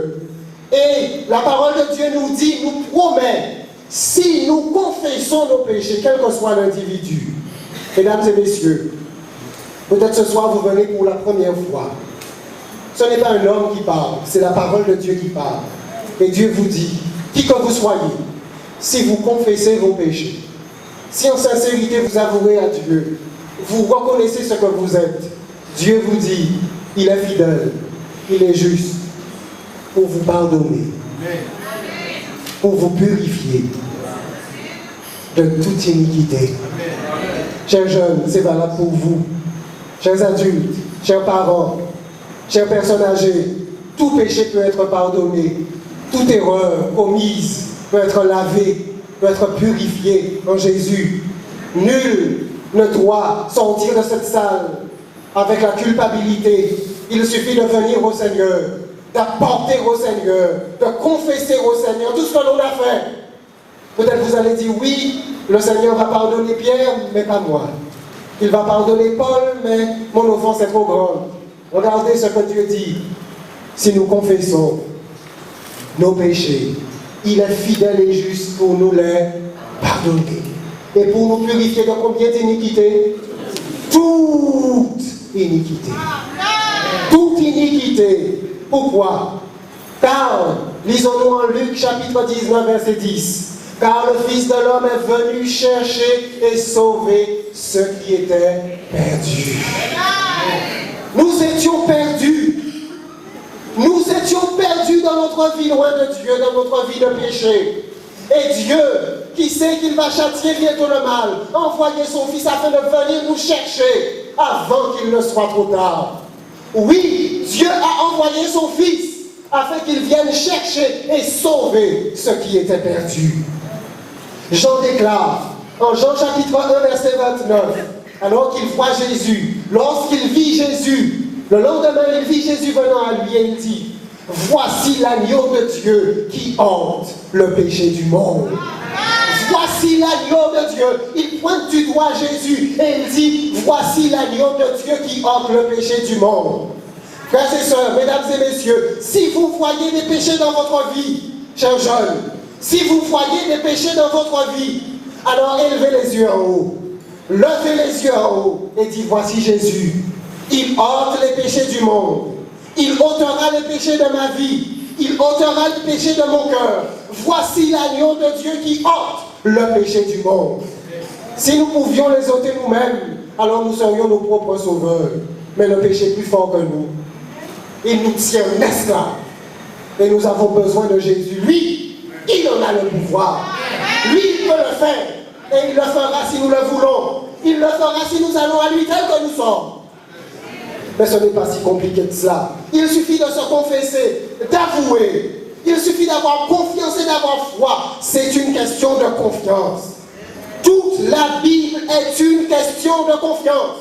Et la parole de Dieu nous dit, nous promet, si nous confessons nos péchés, quel que soit l'individu, mesdames et messieurs, peut-être ce soir vous venez pour la première fois. Ce n'est pas un homme qui parle, c'est la parole de Dieu qui parle. Et Dieu vous dit, qui que vous soyez, si vous confessez vos péchés, si en sincérité vous avouez à Dieu, vous reconnaissez ce que vous êtes, Dieu vous dit, il est fidèle, il est juste pour vous pardonner, pour vous purifier de toute iniquité. Chers jeunes, c'est valable pour vous. Chers adultes, chers parents, chères personnes âgées, tout péché peut être pardonné, toute erreur commise peut être lavée, peut être purifiée en Jésus. Nul ne doit sortir de cette salle avec la culpabilité. Il suffit de venir au Seigneur, d'apporter au Seigneur, de confesser au Seigneur tout ce que l'on a fait. Peut-être vous allez dire, oui, le Seigneur va pardonner Pierre, mais pas moi. Il va pardonner Paul, mais mon offense est trop grande. Regardez ce que Dieu dit. Si nous confessons nos péchés, il est fidèle et juste pour nous les pardonner. Et pour nous purifier de combien d'iniquités? Toute iniquité. Toute iniquité. Pourquoi? Car, lisons-nous en Luc chapitre 19, verset 10. Car le Fils de l'homme est venu chercher et sauver ceux qui étaient perdus. Nous étions perdus. Nous étions perdus dans notre vie loin de Dieu, dans notre vie de péché. Et Dieu, qui sait qu'il va châtier bientôt le mal, a envoyé son Fils afin de venir nous chercher avant qu'il ne soit trop tard. Oui, Dieu a envoyé son Fils afin qu'il vienne chercher et sauver ceux qui étaient perdus. Jean déclare, en Jean chapitre 1, verset 29, alors qu'il voit Jésus, lorsqu'il vit Jésus, le lendemain il vit Jésus venant à lui et il dit, voici l'agneau de Dieu qui ôte le péché du monde. Voici l'agneau de Dieu. Il pointe du doigt Jésus et il dit, voici l'agneau de Dieu qui ôte le péché du monde. Frères et sœurs, mesdames et messieurs, si vous voyez des péchés dans votre vie, chers jeunes, si vous voyez des péchés dans votre vie, alors élevez les yeux en haut. Levez les yeux en haut et dites, voici Jésus. Il ôte les péchés du monde. Il ôtera les péchés de ma vie. Il ôtera les péchés de mon cœur. Voici l'agneau de Dieu qui ôte le péché du monde. Si nous pouvions les ôter nous-mêmes, alors nous serions nos propres sauveurs. Mais le péché est plus fort que nous. Il nous tient esclaves. Et nous avons besoin de Jésus. Lui, il en a le pouvoir. Lui, il peut le faire. Et il le fera si nous le voulons. Il le fera si nous allons à lui tel que nous sommes. Mais ce n'est pas si compliqué que cela. Il suffit de se confesser, d'avouer. Il suffit d'avoir confiance et d'avoir foi. C'est une question de confiance. Toute la Bible est une question de confiance.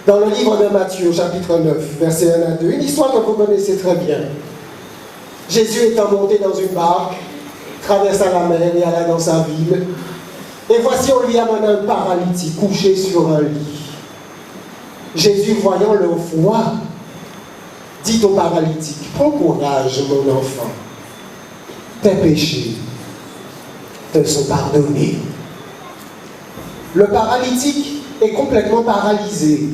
Dans le livre de Matthieu, chapitre 9, versets 1 à 2, une histoire que vous connaissez très bien. Jésus étant monté dans une barque, traversa la mer et alla dans sa ville. Et voici, on lui amena un paralytique couché sur un lit. Jésus, voyant leur foi, dit au paralytique, prends courage, mon enfant, tes péchés te sont pardonnés. Le paralytique est complètement paralysé.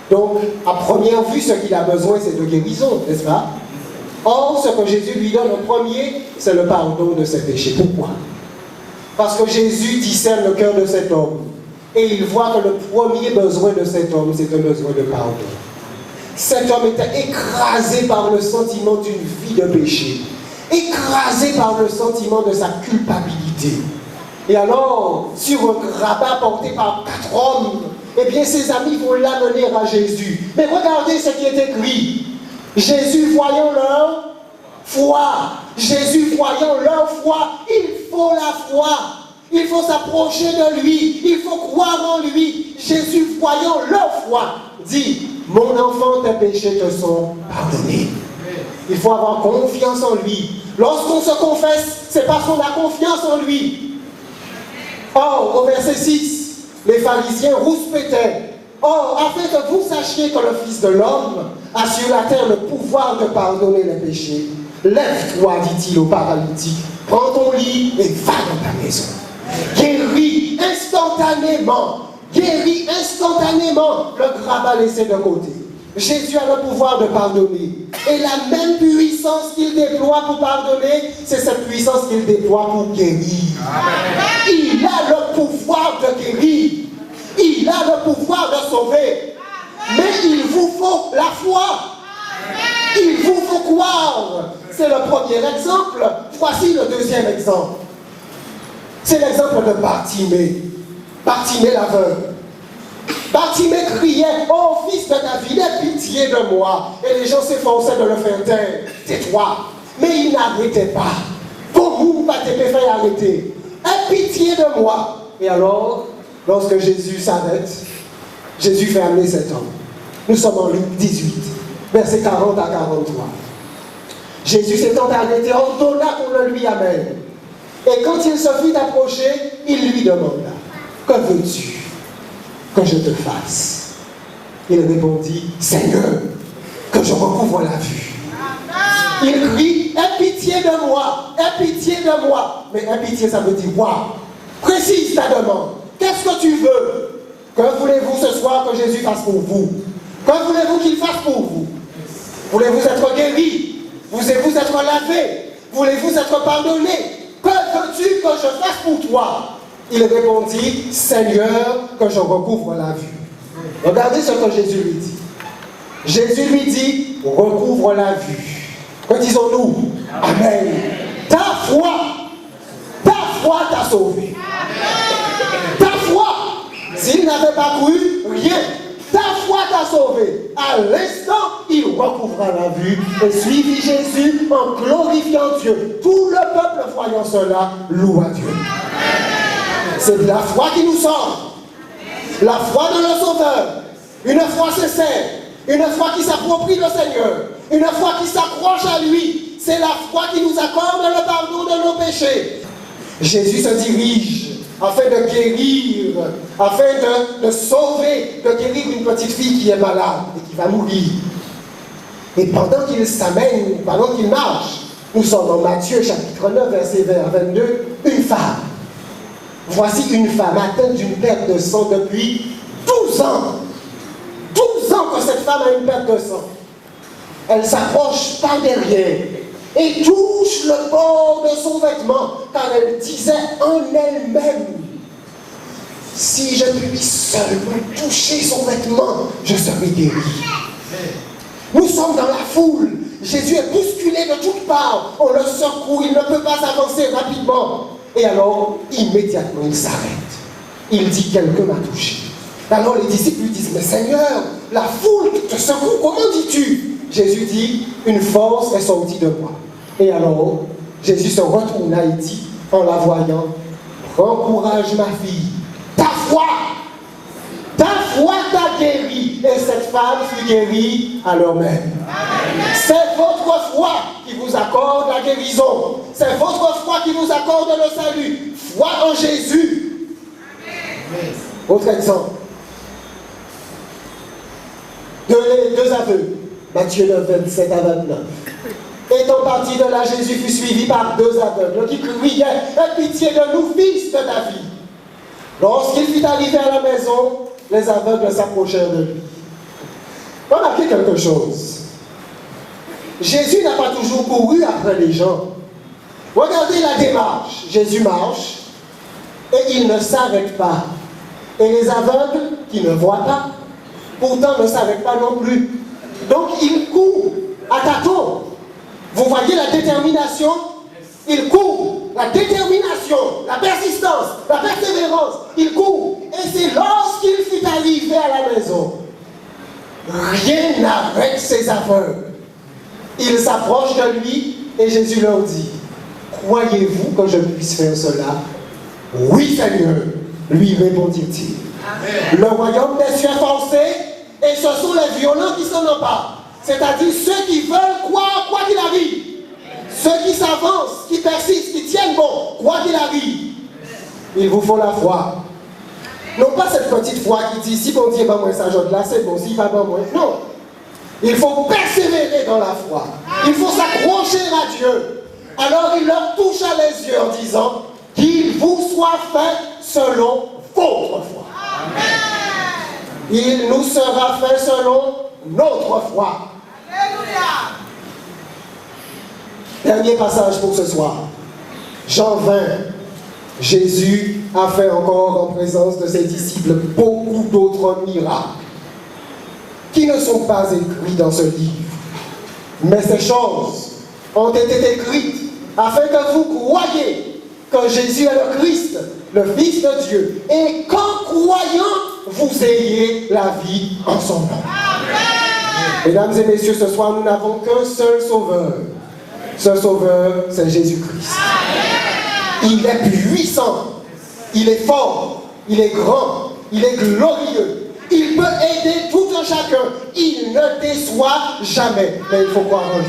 Donc, à première vue, ce qu'il a besoin, c'est de guérison, n'est-ce pas? Or, ce que Jésus lui donne en premier, c'est le pardon de ses péchés. Pourquoi? Parce que Jésus discerne le cœur de cet homme. Et il voit que le premier besoin de cet homme, c'est un besoin de pardon. Cet homme était écrasé par le sentiment d'une vie de péché. Écrasé par le sentiment de sa culpabilité. Et alors, sur un grabat porté par 4 hommes, eh bien, ses amis vont l'amener à Jésus. Mais regardez ce qui est écrit. Jésus voyant leur foi. Jésus voyant leur foi. Il faut la foi. Il faut s'approcher de lui. Il faut croire en lui. Jésus voyant leur foi dit, mon enfant, tes péchés te sont pardonnés. Il faut avoir confiance en lui. Lorsqu'on se confesse, c'est parce qu'on a confiance en lui. Or, au verset 6, les pharisiens rouspétaient. Or, afin que vous sachiez que le Fils de l'homme a sur la terre le pouvoir de pardonner les péchés, lève-toi, dit-il au paralytique, prends ton lit et va dans ta maison. Guéris instantanément. Guéris instantanément. Le grabat laissé de côté. Jésus a le pouvoir de pardonner. Et la même puissance qu'il déploie pour pardonner, c'est cette puissance qu'il déploie pour guérir. Amen. Il a le pouvoir de guérir. Il a le pouvoir de sauver. Amen. Mais il vous faut la foi. Amen. Il vous faut croire. C'est le premier exemple. Voici le deuxième exemple. C'est l'exemple de Bartimée. Bartimée l'aveugle. Bartimée criait, oh fils de David, aie pitié de moi. Et les gens s'efforçaient de le faire taire. Tais-toi. Mais il n'arrêtait pas. Pour vous, pas te faire arrêter. Aie pitié de moi. Et alors, lorsque Jésus s'arrête, Jésus fait amener cet homme. Nous sommes en Luc 18, versets 40 à 43. Jésus s'étant arrêté, ordonna qu'on le lui amène. Et quand il se fut approché, il lui demanda, que veux-tu que je te fasse? Il répondit, Seigneur, que je recouvre la vue. Il crie, aie pitié de moi, aie pitié de moi. Mais aie pitié, ça veut dire quoi? Précise ta demande. Qu'est-ce que tu veux? Que voulez-vous ce soir que Jésus fasse pour vous? Que voulez-vous qu'il fasse pour vous? Voulez-vous être guéri? Voulez-vous être lavé? Voulez-vous être pardonné? Que veux-tu que je fasse pour toi? Il répondit, Seigneur, que je recouvre la vue. Regardez ce que Jésus lui dit. Jésus lui dit, recouvre la vue. Que disons-nous? Amen. Ta foi t'a sauvé. Ta foi, s'il n'avait pas cru, rien. Ta foi t'a sauvé. À l'instant, il recouvra la vue et suivit Jésus en glorifiant Dieu. Tout le peuple voyant cela loua Dieu. C'est de la foi qui nous sauve. La foi de le Sauveur. Une foi sincère. Une foi qui s'approprie le Seigneur. Une foi qui s'accroche à lui. C'est la foi qui nous accorde le pardon de nos péchés. Jésus se dirige afin de guérir, afin de sauver, de guérir une petite fille qui est malade et qui va mourir. Et pendant qu'il s'amène, pendant qu'il marche, nous sommes en Matthieu chapitre 9, verset 22, une femme. Voici une femme atteinte d'une perte de sang depuis 12 ans. 12 ans que cette femme a une perte de sang. Elle s'approche par derrière et touche le bord de son vêtement, car elle disait en elle-même, si je puis seulement toucher son vêtement, je serai guéri. Nous sommes dans la foule. Jésus est bousculé de toutes parts. On le secoue, il ne peut pas avancer rapidement. Et alors, immédiatement, il s'arrête. Il dit, quelqu'un m'a touché. Alors les disciples lui disent, mais Seigneur, la foule te secoue, comment dis-tu? Jésus dit, une force est sortie de moi. Et alors, Jésus se retourna et dit, en la voyant, prends courage ma fille, ta foi t'a guéri. Et cette femme fut guérie à l'heure même. C'est votre foi qui vous accorde la guérison. C'est votre foi qui vous accorde le salut. Foi en Jésus. Autre exemple. deux aveugles. Matthieu 9, 27 à 29. Étant parti de là, Jésus fut suivi par deux aveugles qui criaient « Aie pitié de nous, fils de David !» Lorsqu'il fut arrivé à la maison, les aveugles s'approchèrent de lui. Remarquez quelque chose. Jésus n'a pas toujours couru après les gens. Regardez la démarche. Jésus marche et il ne s'arrête pas. Et les aveugles qui ne voient pas, pourtant ne s'arrêtent pas non plus. Donc il court à tâtons. Vous voyez la détermination? Il court, la détermination, la persistance, la persévérance. Il court. Et c'est lorsqu'il fut arrivé à la maison, rien n'arrête ces aveugles. Ils s'approchent de lui et Jésus leur dit, croyez-vous que je puisse faire cela? Oui, Seigneur, lui répondit-il. Le royaume des cieux est forcé et ce sont les violents qui s'en emparent. C'est-à-dire ceux qui veulent croire quoi qu'il arrive. Ceux qui s'avancent, qui persistent, qui tiennent bon, quoi qu'il arrive. Il vous faut la foi. Non pas cette petite foi qui dit, si bon Dieu va moi ça, je là, c'est bon, si pas bon moi. Non. Il faut persévérer dans la foi. Il faut s'accrocher à Dieu. Alors il leur toucha les yeux en disant, qu'il vous soit fait selon votre foi. Amen. Il nous sera fait selon notre foi. Alléluia. Dernier passage pour ce soir. Jean 20. Jésus a fait encore en présence de ses disciples beaucoup d'autres miracles qui ne sont pas écrits dans ce livre. Mais ces choses ont été écrites afin que vous croyiez que Jésus est le Christ, le Fils de Dieu, et qu'en croyant, vous ayez la vie en son nom. Amen. Mesdames et messieurs, ce soir, nous n'avons qu'un seul sauveur. Ce sauveur, c'est Jésus-Christ. Il est puissant, il est fort, il est grand, il est glorieux. Il peut aider tout un chacun. Il ne déçoit jamais. Mais il faut croire en lui.